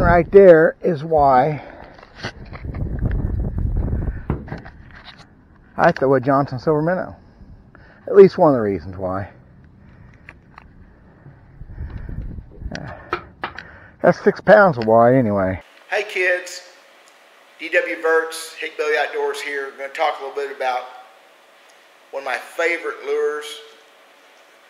right there is why I throw a Johnson Silver Minnow. At least one of the reasons why. That's 6 pounds of why anyway. Hey kids, DW Verts, Hickbilly Outdoors here. I'm going to talk a little bit about one of my favorite lures,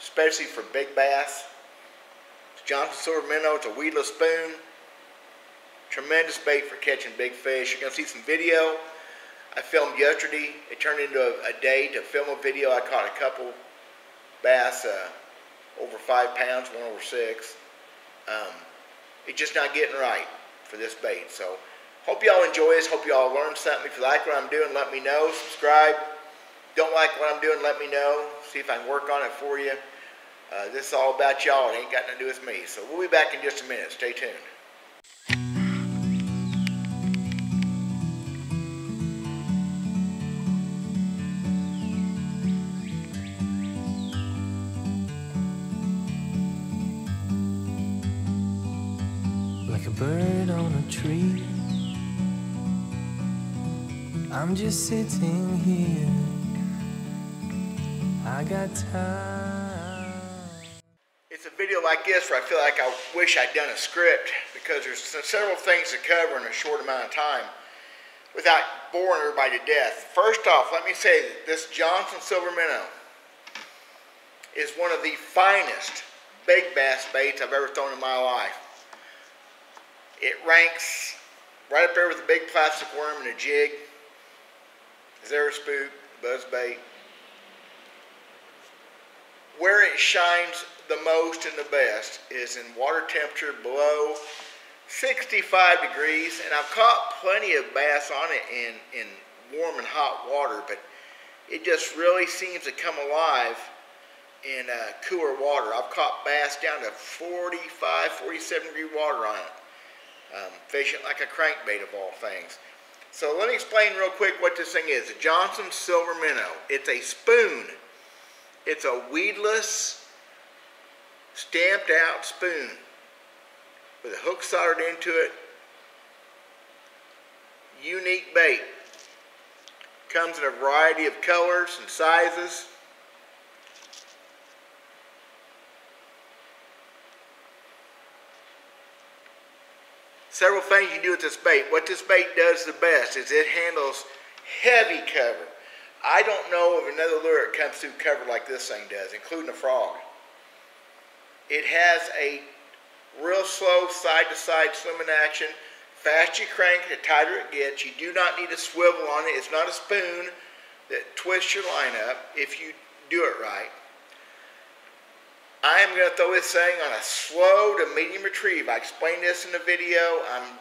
especially for big bass. It's Johnson Silver Minnow. It's a weedless spoon. Tremendous bait for catching big fish. You're going to see some video I filmed yesterday. It turned into a day to film a video. I caught a couple bass over 5 pounds, one over 6. It's just not getting right for this bait. So hope y'all enjoy this. Hope y'all learn something. If you like what I'm doing, let me know. Subscribe. Don't like what I'm doing, let me know. See if I can work on it for you. This is all about y'all. It ain't got nothing to do with me. So we'll be back in just a minute. Stay tuned. Like a bird on a tree, I'm just sitting here. I got time. It's a video like this where I feel like I wish I'd done a script, because there's several things to cover in a short amount of time without boring everybody to death. First off, let me say that this Johnson Silver Minnow is one of the finest big bass baits I've ever thrown in my life. It ranks right up there with the big plastic worm and a jig, zero spook, buzz bait. Where it shines the most and the best is in water temperature below 65 degrees, and I've caught plenty of bass on it in warm and hot water, but it just really seems to come alive in cooler water. I've caught bass down to 45, 47 degree water on it. Fishing like a crankbait of all things. So let me explain real quick what this thing is. The Johnson Silver Minnow. It's a spoon. It's a weedless, stamped out spoon with a hook soldered into it. Unique bait. Comes in a variety of colors and sizes. Several things you can do with this bait. What this bait does the best is it handles heavy cover. I don't know of another lure that comes through cover like this thing does, including a frog. It has a real slow side-to-side swimming action. Fast you crank it, the tighter it gets. You do not need a swivel on it. It's not a spoon that twists your line up if you do it right. I am going to throw this thing on a slow to medium retrieve. I explained this in the video. I'm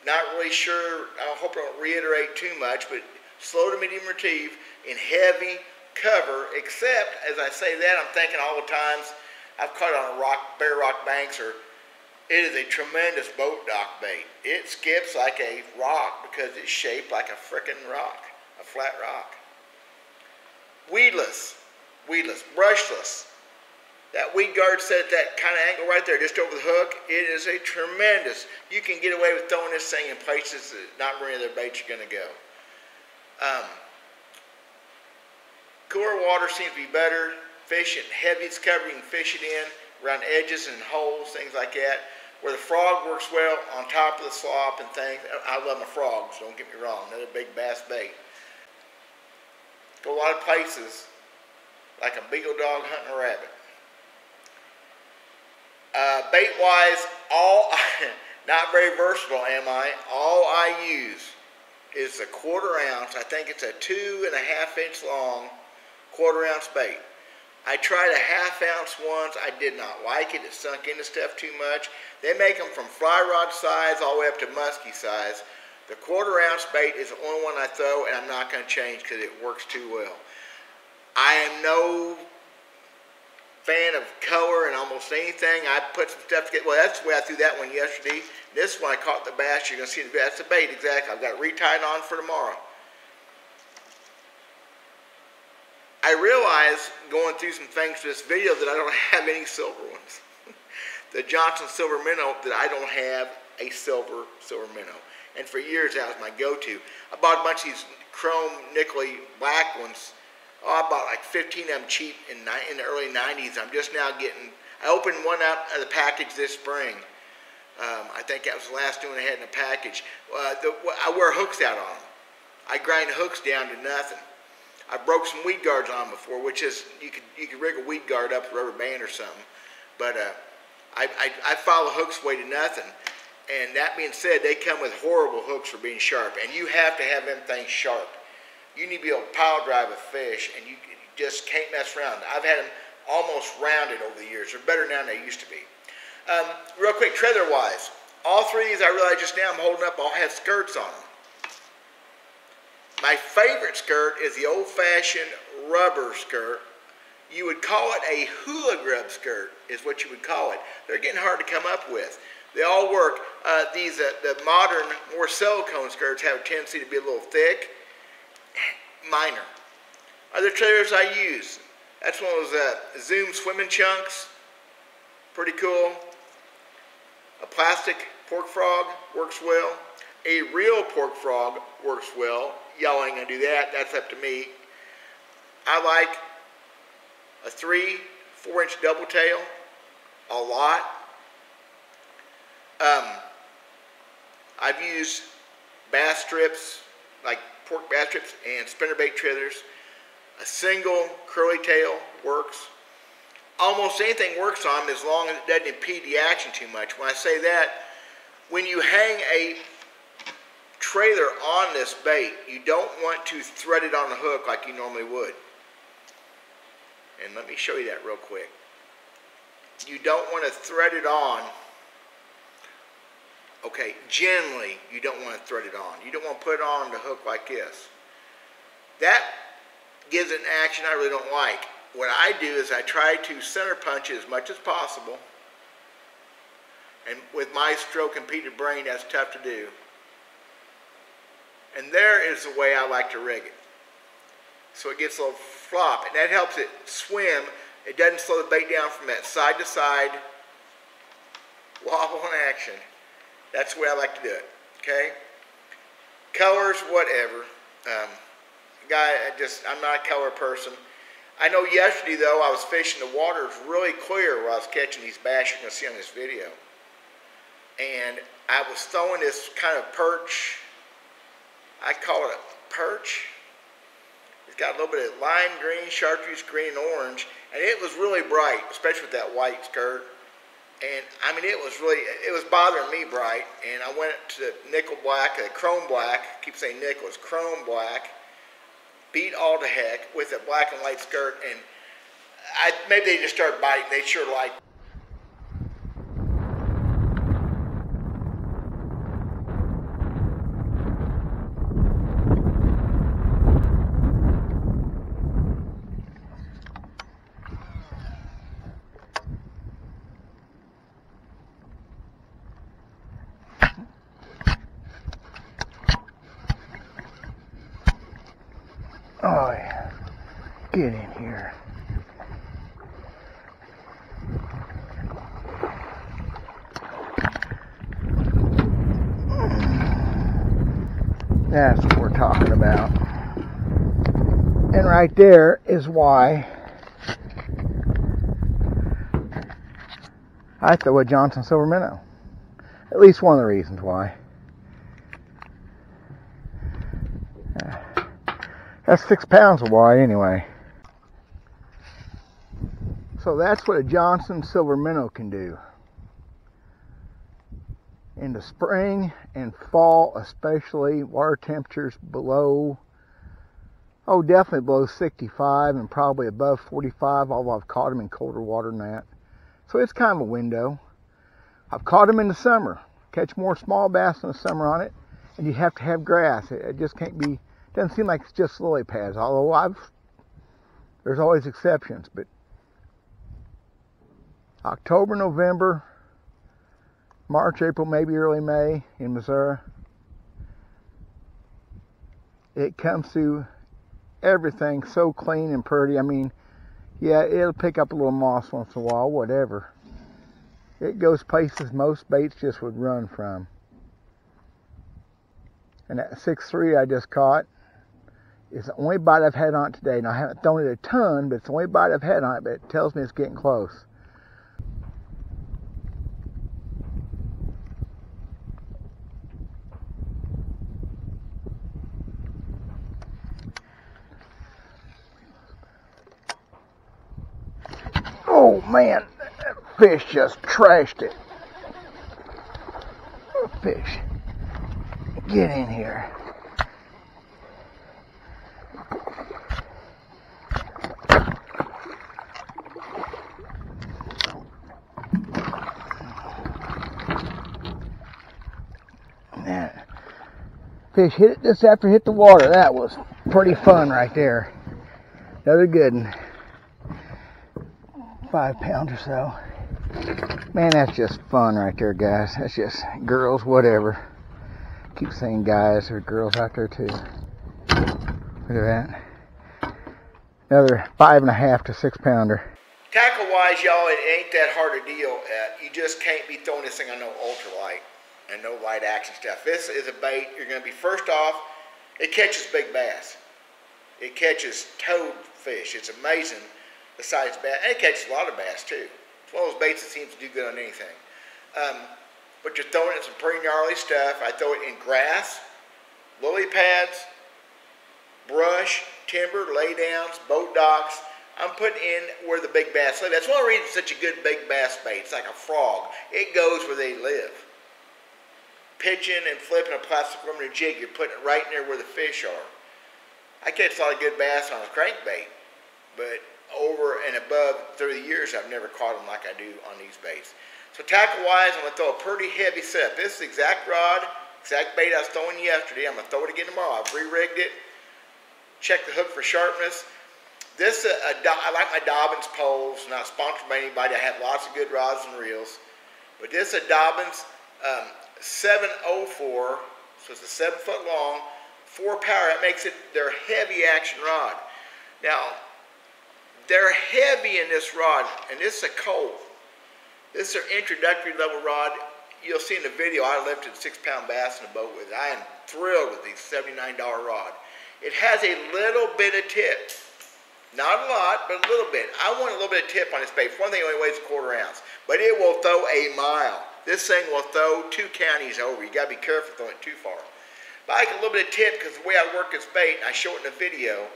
not really sure. I hope I don't reiterate too much, but slow to medium retrieve in heavy cover, except, as I say that, I'm thinking all the times I've caught it on bare rock banks, or it is a tremendous boat dock bait. It skips like a rock because it's shaped like a frickin' rock, a flat rock. Weedless, brushless. That weed guard set at that kind of angle right there, just over the hook, it is a tremendous. You can get away with throwing this thing in places that not many other baits are going to go. Cooler water seems to be better. Fish in heavy cover, you can fish it in around edges and holes, things like that. Where the frog works well on top of the slop and things. I love my frogs, don't get me wrong. Another big bass bait. Go a lot of places like a beagle dog hunting a rabbit. Bait-wise, not very versatile am I. All I use is a 1/4 ounce. I think it's a 2.5 inch long 1/4 ounce bait. I tried a 1/2 ounce once. I did not like it. It sunk into stuff too much. They make them from fly rod size all the way up to musky size. The 1/4 ounce bait is the only one I throw, and I'm not going to change because it works too well. I am no fan of color and almost anything. I put some stuff together. Well, that's the way I threw that one yesterday. This one I caught the bass. You're going to see that's the bait exactly. I've got it retied on for tomorrow. I realized going through some things for this video that I don't have any silver ones. The Johnson Silver Minnow that I don't have a silver minnow. And for years that was my go-to. I bought a bunch of these chrome nickely black ones. Oh, I bought like 15 of them cheap in the early 90s. I'm just now getting, I opened one up of the package this spring. I think that was the last one I had in the package. I wear hooks out on them. I grind the hooks down to nothing. I broke some weed guards on them before, which is, you could rig a weed guard up with a rubber band or something. But I follow hooks way to nothing. And that being said, they come with horrible hooks for being sharp. And you have to have them things sharp. You need to be able to pile drive a fish, and you just can't mess around. I've had them almost rounded over the years. They're better now than they used to be. Real quick, trailer-wise, all three of these I realize just now I'm holding up all have skirts on them. My favorite skirt is the old-fashioned rubber skirt. You would call it a hula grub skirt, is what you would call it. They're getting hard to come up with. They all work. The modern, more silicone skirts have a tendency to be a little thick. Minor. Other trailers I use. That's one of those Zoom swimming chunks. Pretty cool. A plastic pork frog works well. A real pork frog works well. Y'all ain't gonna do that. That's up to me. I like a 3-4-inch double tail a lot. I've used bass strips, like pork bass strips and spinnerbait trailers. A single curly tail works. Almost anything works on them as long as it doesn't impede the action too much. When I say that, when you hang a trailer on this bait, you don't want to thread it on the hook like you normally would. And let me show you that real quick. You don't want to thread it on. Okay, generally, you don't want to thread it on. You don't want to put it on the hook like this. That gives it an action I really don't like. What I do is I try to center punch it as much as possible. And with my stroke impeded brain, that's tough to do. And there is the way I like to rig it. So it gets a little flop, and that helps it swim. It doesn't slow the bait down from that side to side wobble in action. That's the way I like to do it, okay? Colors, whatever. I'm not a color person. I know yesterday, though, I was fishing, the water was really clear where I was catching these bass you're going to see on this video. And I was throwing this kind of perch. I call it a perch. It's got a little bit of lime green, chartreuse green, and orange. And it was really bright, especially with that white skirt. And, I mean, it was bothering me bright. And I went to the nickel black, chrome black. I keep saying nickel, it's chrome black. Beat all to heck with a black and white skirt. And maybe they just started biting. They sure liked it. Oh yeah, get in here. That's what we're talking about. And right there is why I throw a Johnson silver minnow. At least one of the reasons why. That's 6 pounds of why anyway. So that's what a Johnson silver minnow can do. In the spring and fall especially, water temperatures below, definitely below 65 and probably above 45, although I've caught them in colder water than that. So it's kind of a window. I've caught them in the summer. Catch more small bass in the summer on it, and you have to have grass. It just can't be. Doesn't seem like it's just lily pads, although there's always exceptions, but October, November, March, April, maybe early May in Missouri, it comes through everything so clean and pretty. I mean, yeah, it'll pick up a little moss once in a while, whatever. It goes places most baits just would run from. And that 6.3 I just caught is the only bite I've had on it today. Now I haven't thrown it a ton, but it's the only bite I've had on it, but it tells me it's getting close. Oh man, that fish just trashed it. Fish, get in here. Man, fish hit it just after it hit the water. That was pretty fun right there. Another good one. 5 pounds or so. Man, that's just fun right there, guys. That's just girls, whatever. Keep saying guys, there are girls out there too. Look at that. Another 5.5 to 6 pounder. Tackle wise, y'all, it ain't that hard a deal. You just can't be throwing this thing on no ultralight and no light action stuff. This is a bait. You're going to be, first off, it catches big bass. It catches toadfish. It's amazing the size of bass. And it catches a lot of bass too. It's one of those baits that seems to do good on anything. But you're throwing it in some pretty gnarly stuff. I throw it in grass, lily pads, brush, timber, laydowns, boat docks. I'm putting in where the big bass live. That's one reason it's such a good big bass bait. It's like a frog. It goes where they live. Pitching and flipping a plastic worm and a jig, you're putting it right near where the fish are. I catch a lot of good bass on a crankbait, but over and above through the years, I've never caught them like I do on these baits. So tackle-wise, I'm going to throw a pretty heavy setup. This is the exact rod, exact bait I was throwing yesterday. I'm going to throw it again tomorrow. I've re-rigged it. Check the hook for sharpness. This, I like my Dobbins poles. Not sponsored by anybody. I have lots of good rods and reels. But this is a Dobbins 704, so it's a 7 foot long, 4 power. That makes it their heavy action rod. Now, they're heavy in this rod, and this is a Cove. This is their introductory level rod. You'll see in the video I lifted 6 pound bass in a boat with it. I am thrilled with this $79 rod. It has a little bit of tip. Not a lot, but a little bit. I want a little bit of tip on this bait. For one thing, it only weighs 1/4 ounce. But it will throw a mile. This thing will throw 2 counties over. You got to be careful throwing it too far. But I like a little bit of tip because the way I work this bait, and I show it in the video,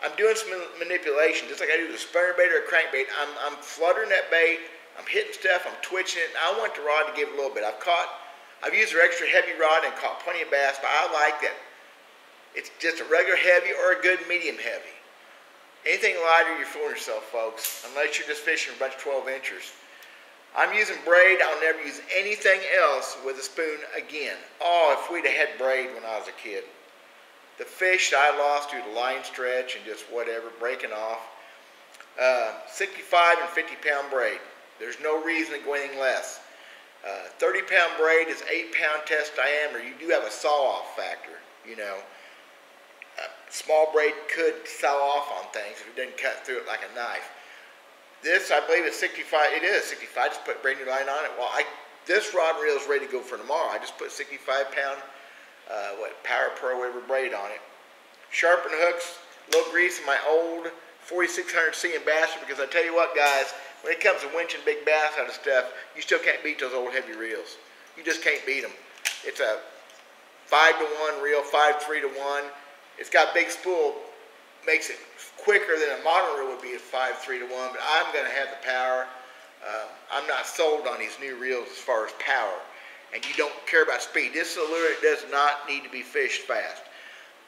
I'm doing some manipulation, just like I do with a spinnerbait or a crankbait. I'm fluttering that bait, I'm hitting stuff, I'm twitching it, and I want the rod to give a little bit. I've used their extra heavy rod and caught plenty of bass, but I like that. It's just a regular heavy or a good medium heavy. Anything lighter, you're fooling yourself, folks, unless you're just fishing a bunch of 12 inchers. I'm using braid. I'll never use anything else with a spoon again. Oh, if we'd have had braid when I was a kid. The fish that I lost due to line stretch and just whatever, breaking off. 65 and 50 pound braid. There's no reason to go anything less. 30 pound braid is 8 pound test diameter. You do have a saw-off factor, you know. Small braid could saw off on things if it didn't cut through it like a knife. This, I believe, is 65. It is 65. Just put brand new line on it. Well, this rod and reel is ready to go for tomorrow. I just put 65 pound, Power Pro, whatever braid on it. Sharpen hooks, a little grease in my old 4600C ambassador, because I tell you what, guys, when it comes to winching big bass out of stuff, you still can't beat those old heavy reels. You just can't beat them. It's a 5-to-1 reel, 5-3 to 1. It's got big spool, makes it quicker than a modern reel would be at 5-3 to 1, but I'm going to have the power. I'm not sold on these new reels as far as power, and you don't care about speed. This is a lure that does not need to be fished fast.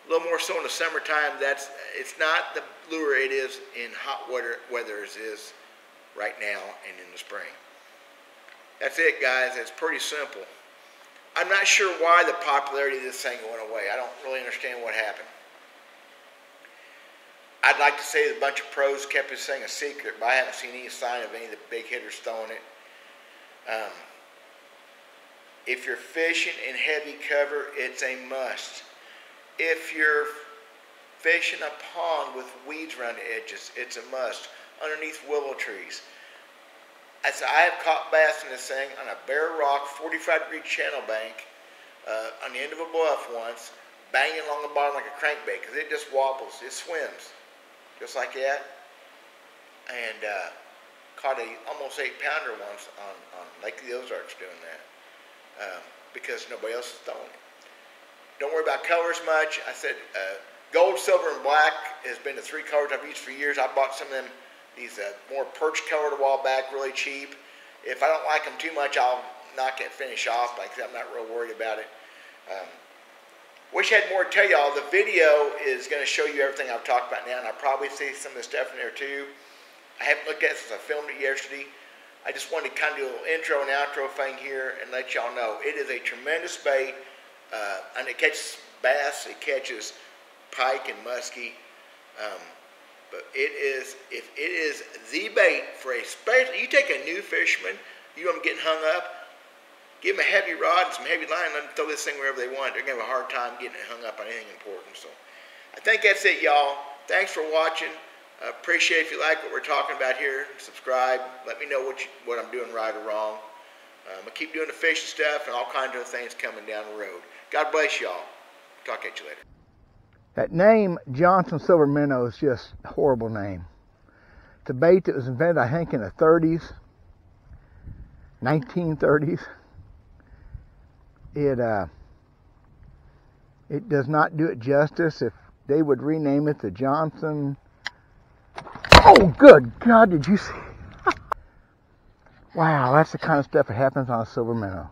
A little more so in the summertime. It's not the lure it is in hot weather as it is right now and in the spring. That's it, guys. It's pretty simple. I'm not sure why the popularity of this thing went away. I don't really understand what happened. I'd like to say that a bunch of pros kept this thing a secret, but I haven't seen any sign of any of the big hitters throwing it. If you're fishing in heavy cover, it's a must. If you're fishing a pond with weeds around the edges, it's a must. Underneath willow trees. I said, I have caught bass in this thing on a bare rock, 45-degree channel bank on the end of a bluff once, banging along the bottom like a crankbait because it just wobbles. It swims just like that. And caught a almost 8-pounder once on Lake of the Ozarks doing that because nobody else is throwing it. Don't worry about colors much. I said gold, silver, and black has been the 3 colors I've used for years. I bought some of them, these more perch colored a while back, really cheap. If I don't like them too much, I'll knock that finish off because I'm not real worried about it. Wish I had more to tell y'all. The video is going to show you everything I've talked about now, and I'll probably see some of the stuff in there too. I haven't looked at it since I filmed it yesterday. I just wanted to kind of do a little intro and outro thing here and let y'all know it is a tremendous bait, and it catches bass, it catches pike and muskie, but it is, if it is the bait for a special, you take a new fisherman, you want them getting hung up, give them a heavy rod and some heavy line, let them throw this thing wherever they want. They're going to have a hard time getting it hung up on anything important. So I think that's it, y'all. Thanks for watching. Appreciate if you like what we're talking about here. Subscribe. Let me know what I'm doing right or wrong. I'm going to keep doing the fishing stuff and all kinds of things coming down the road. God bless y'all. Talk at you later. That name, Johnson Silver Minnow, is just a horrible name. It's a bait that was invented, I think, in the 30s, 1930s. It does not do it justice. If they would rename it the Johnson... Oh, good God, did you see? Wow, that's the kind of stuff that happens on a silver minnow.